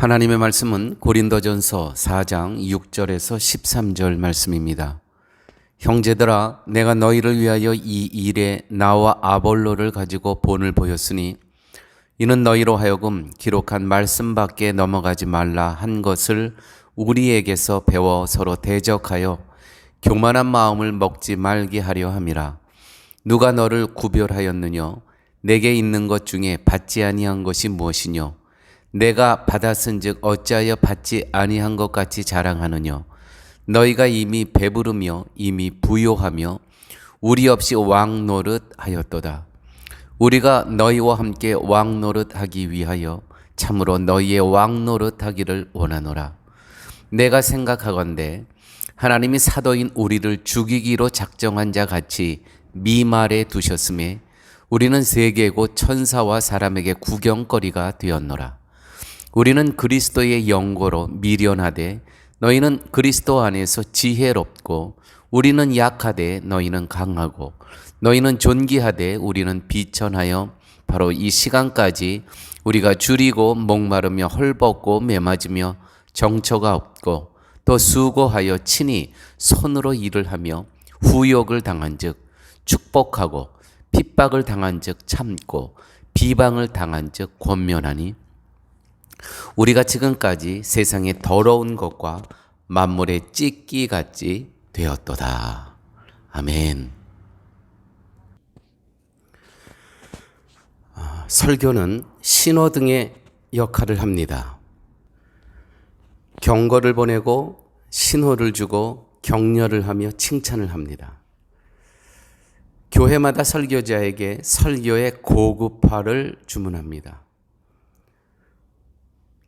하나님의 말씀은 고린도전서 4장 6절에서 13절 말씀입니다. 형제들아, 내가 너희를 위하여 이 일에 나와 아볼로를 가지고 본을 보였으니 이는 너희로 하여금 기록한 말씀 밖에 넘어가지 말라 한 것을 우리에게서 배워 서로 대적하여 교만한 마음을 먹지 말게 하려 함이라. 누가 너를 구별하였느냐? 내게 있는 것 중에 받지 아니한 것이 무엇이뇨? 내가 받았은즉 어찌하여 받지 아니한 것 같이 자랑하느냐? 너희가 이미 배부르며 이미 부요하며 우리 없이 왕 노릇하였도다. 우리가 너희와 함께 왕 노릇하기 위하여 참으로 너희의 왕 노릇하기를 원하노라. 내가 생각하건대 하나님이 사도인 우리를 죽이기로 작정한 자 같이 미말에 두셨음에 우리는 세계고 천사와 사람에게 구경거리가 되었노라. 우리는 그리스도의 영고로 미련하되 너희는 그리스도 안에서 지혜롭고 우리는 약하되 너희는 강하고 너희는 존귀하되 우리는 비천하여 바로 이 시간까지 우리가 줄이고 목마르며 헐벗고 매맞으며 정처가 없고 또 수고하여 친히 손으로 일을 하며 후욕을 당한즉 축복하고 핍박을 당한즉 참고 비방을 당한즉 권면하니 우리가 지금까지 세상의 더러운 것과 만물의 찢기 같이 되었도다. 아멘. 설교는 신호등의 역할을 합니다. 경고를 보내고 신호를 주고 격려를 하며 칭찬을 합니다. 교회마다 설교자에게 설교의 고급화를 주문합니다.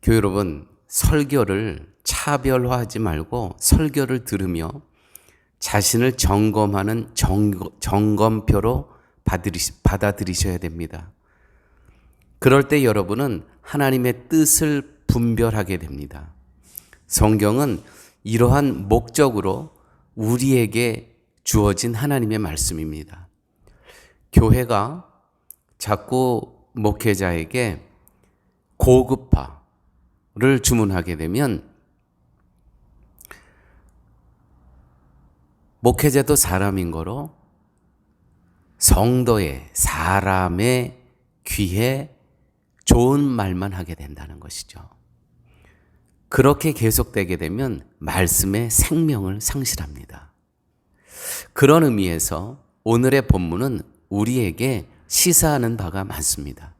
교회 여러분, 설교를 차별화하지 말고 설교를 들으며 자신을 점검하는 점검표로 받아들이셔야 됩니다. 그럴 때 여러분은 하나님의 뜻을 분별하게 됩니다. 성경은 이러한 목적으로 우리에게 주어진 하나님의 말씀입니다. 교회가 자꾸 목회자에게 고급화를 주문하게 되면 목회자도 사람인 거로 성도의 사람의 귀에 좋은 말만 하게 된다는 것이죠. 그렇게 계속되게 되면 말씀의 생명을 상실합니다. 그런 의미에서 오늘의 본문은 우리에게 시사하는 바가 많습니다.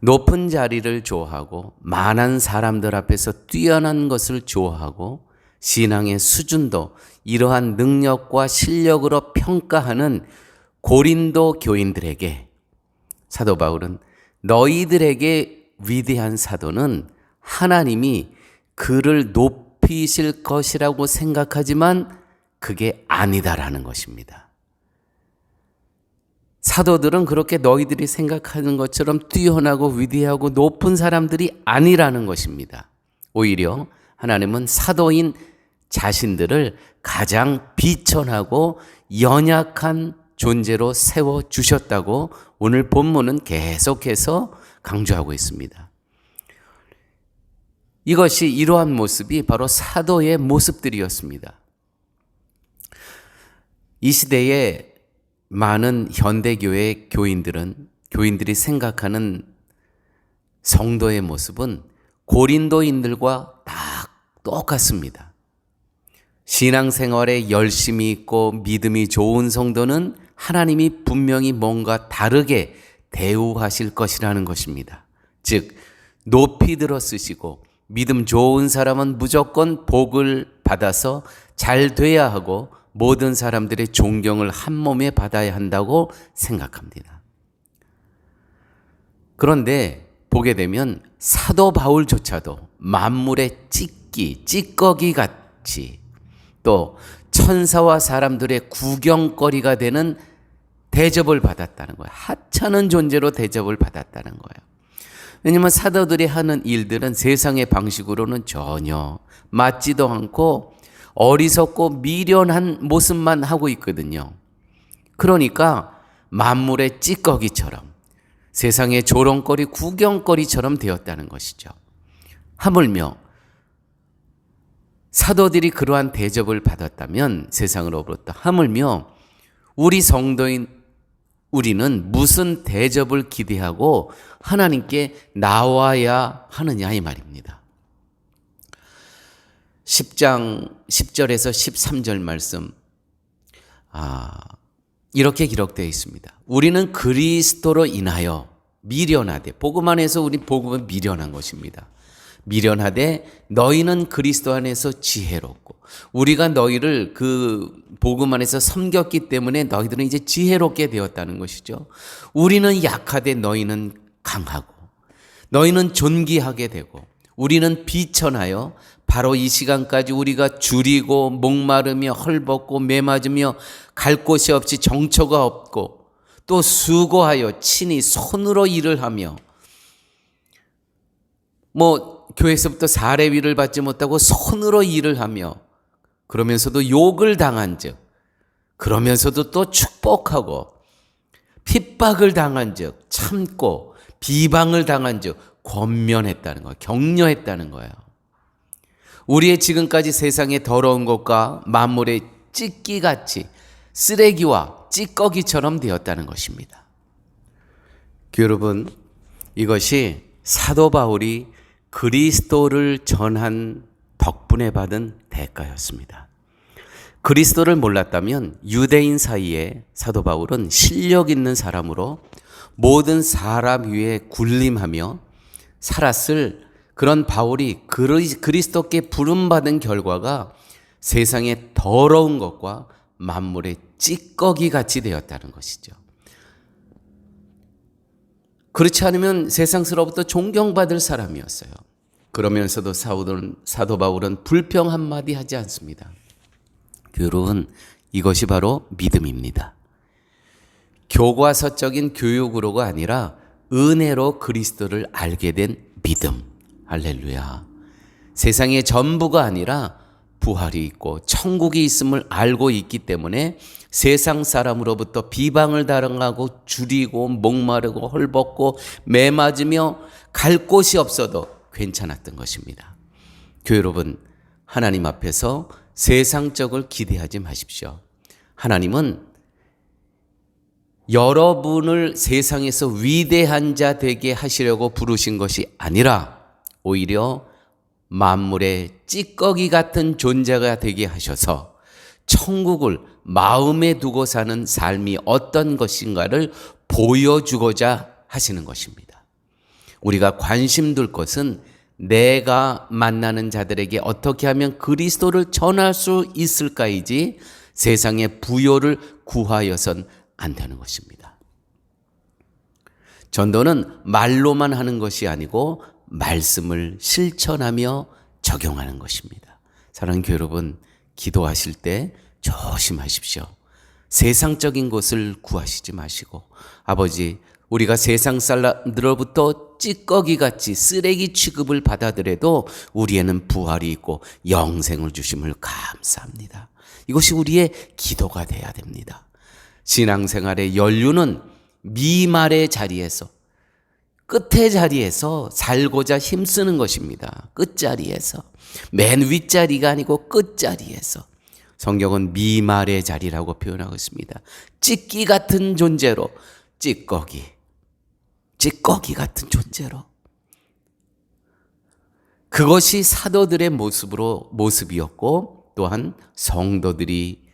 높은 자리를 좋아하고 많은 사람들 앞에서 뛰어난 것을 좋아하고 신앙의 수준도 이러한 능력과 실력으로 평가하는 고린도 교인들에게 사도 바울은 너희들에게 위대한 사도는 하나님이 그를 높이실 것이라고 생각하지만 그게 아니다라는 것입니다. 사도들은 그렇게 너희들이 생각하는 것처럼 뛰어나고 위대하고 높은 사람들이 아니라는 것입니다. 오히려 하나님은 사도인 자신들을 가장 비천하고 연약한 존재로 세워주셨다고 오늘 본문은 계속해서 강조하고 있습니다. 이것이 이러한 모습이 바로 사도의 모습들이었습니다. 이 시대에 많은 현대교회 교인들이 생각하는 성도의 모습은 고린도인들과 다 똑같습니다. 신앙생활에 열심히 있고 믿음이 좋은 성도는 하나님이 분명히 뭔가 다르게 대우하실 것이라는 것입니다. 즉, 높이 들어 쓰시고 믿음 좋은 사람은 무조건 복을 받아서 잘 돼야 하고 모든 사람들의 존경을 한 몸에 받아야 한다고 생각합니다. 그런데 보게 되면 사도 바울조차도 만물의 찌꺼기 같이 또 천사와 사람들의 구경거리가 되는 대접을 받았다는 거예요. 하찮은 존재로 대접을 받았다는 거예요. 왜냐하면 사도들이 하는 일들은 세상의 방식으로는 전혀 맞지도 않고 어리석고 미련한 모습만 하고 있거든요. 그러니까 만물의 찌꺼기처럼 세상의 조롱거리, 구경거리처럼 되었다는 것이죠. 하물며 사도들이 그러한 대접을 받았다면 세상으로부터 하물며 우리 성도인 우리는 무슨 대접을 기대하고 하나님께 나와야 하느냐 이 말입니다. 10장 10절에서 13절 말씀 이렇게 기록되어 있습니다. 우리는 그리스도로 인하여 미련하되, 복음 안에서 우리 복음은 미련한 것입니다. 미련하되 너희는 그리스도 안에서 지혜롭고, 우리가 너희를 그 복음 안에서 섬겼기 때문에 너희들은 이제 지혜롭게 되었다는 것이죠. 우리는 약하되 너희는 강하고, 너희는 존귀하게 되고, 우리는 비천하여 바로 이 시간까지 우리가 줄이고 목마르며 헐벗고 매맞으며 갈 곳이 없이 정처가 없고 또 수고하여 친히 손으로 일을 하며, 교회에서부터 사례비를 받지 못하고 손으로 일을 하며, 그러면서도 욕을 당한 즉, 그러면서도 또 축복하고, 핍박을 당한 즉 참고, 비방을 당한 즉 권면했다는 거예요. 격려했다는 거예요. 우리의 지금까지 세상의 더러운 것과 만물의 찌꺼기같이 쓰레기와 찌꺼기처럼 되었다는 것입니다. 여러분, 이것이 사도 바울이 그리스도를 전한 덕분에 받은 대가였습니다. 그리스도를 몰랐다면 유대인 사이에 사도 바울은 실력 있는 사람으로 모든 사람 위에 군림하며 살았을 그런 바울이 그리스도께 부름받은 결과가 세상의 더러운 것과 만물의 찌꺼기 같이 되었다는 것이죠. 그렇지 않으면 세상으로부터 존경받을 사람이었어요. 그러면서도 사도 바울은 불평 한마디 하지 않습니다. 여러분, 이것이 바로 믿음입니다. 교과서적인 교육으로가 아니라 은혜로 그리스도를 알게 된 믿음. 할렐루야. 세상의 전부가 아니라 부활이 있고 천국이 있음을 알고 있기 때문에 세상 사람으로부터 비방을 당하고 줄이고 목마르고 헐벗고 매맞으며 갈 곳이 없어도 괜찮았던 것입니다. 교회 여러분, 하나님 앞에서 세상적을 기대하지 마십시오. 하나님은 여러분을 세상에서 위대한 자 되게 하시려고 부르신 것이 아니라 오히려 만물의 찌꺼기 같은 존재가 되게 하셔서 천국을 마음에 두고 사는 삶이 어떤 것인가를 보여주고자 하시는 것입니다. 우리가 관심 둘 것은 내가 만나는 자들에게 어떻게 하면 그리스도를 전할 수 있을까이지 세상의 부요를 구하여선 안 되는 것입니다. 전도는 말로만 하는 것이 아니고 말씀을 실천하며 적용하는 것입니다. 사랑하는 교회 여러분, 기도하실 때 조심하십시오. 세상적인 것을 구하시지 마시고, 아버지, 우리가 세상 사람들로부터 찌꺼기같이 쓰레기 취급을 받아들여도 우리에는 부활이 있고 영생을 주심을 감사합니다. 이것이 우리의 기도가 돼야 됩니다. 신앙생활의 연륜은 미말의 자리에서, 끝의 자리에서 살고자 힘쓰는 것입니다. 끝자리에서. 맨 윗자리가 아니고 끝자리에서. 성경은 미말의 자리라고 표현하고 있습니다. 찌꺼기 같은 존재로, 찌꺼기 같은 존재로. 그것이 사도들의 모습이었고, 또한 성도들이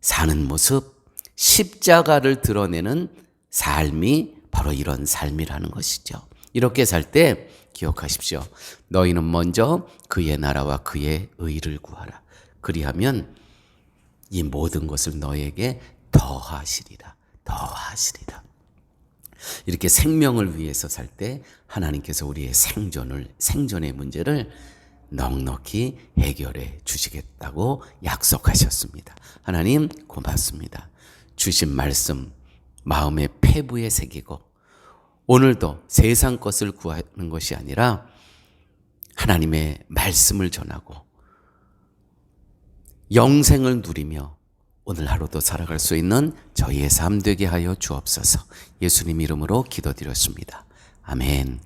사는 모습, 십자가를 드러내는 삶이 바로 이런 삶이라는 것이죠. 이렇게 살 때 기억하십시오. 너희는 먼저 그의 나라와 그의 의를 구하라. 그리하면 이 모든 것을 너에게 더하시리라. 이렇게 생명을 위해서 살 때 하나님께서 우리의 생존의 문제를 넉넉히 해결해 주시겠다고 약속하셨습니다. 하나님 고맙습니다. 주신 말씀 마음의 폐부에 새기고, 오늘도 세상 것을 구하는 것이 아니라 하나님의 말씀을 전하고 영생을 누리며 오늘 하루도 살아갈 수 있는 저희의 삶 되게 하여 주옵소서. 예수님 이름으로 기도드렸습니다. 아멘.